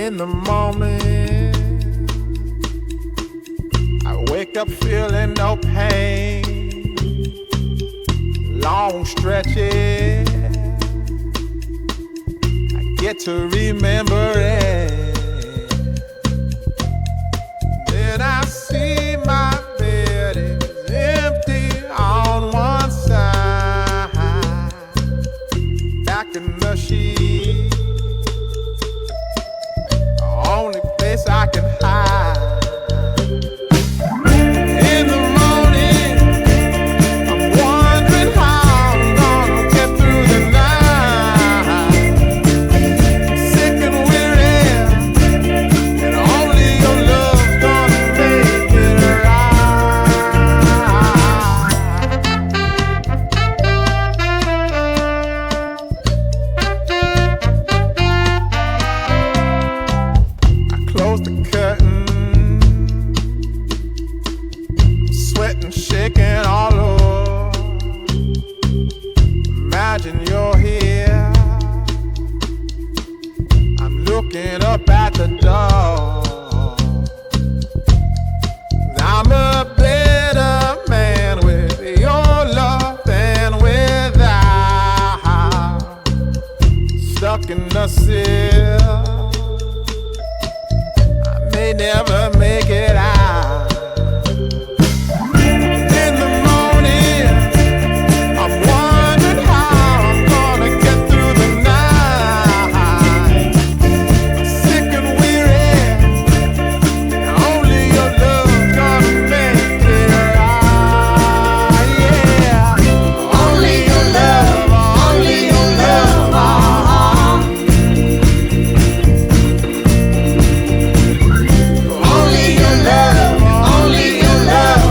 In the morning, I wake up feeling no pain. Long stretches, I get to remember it. Then I see my bed is empty on one side. Back in the sheet, only place I can hide. In the morning, I'm wondering how I'm gonna get through the night. Sick and weary, and only your love's gonna make it Close the curtain, sweating, shaking all over. Imagine you're here, I'm looking up at the door. I'm a better man with your love than without. Stuck in the cell, may never make it out. In the morning, I'm wondering how I'm gonna get through the night. Sick and weary, and only your love's gonna make it right. Yeah, only your love, only your love. Only your love, only your love,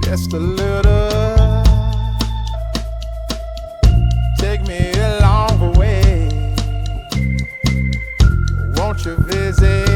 Just a little, take me along the way. Won't you visit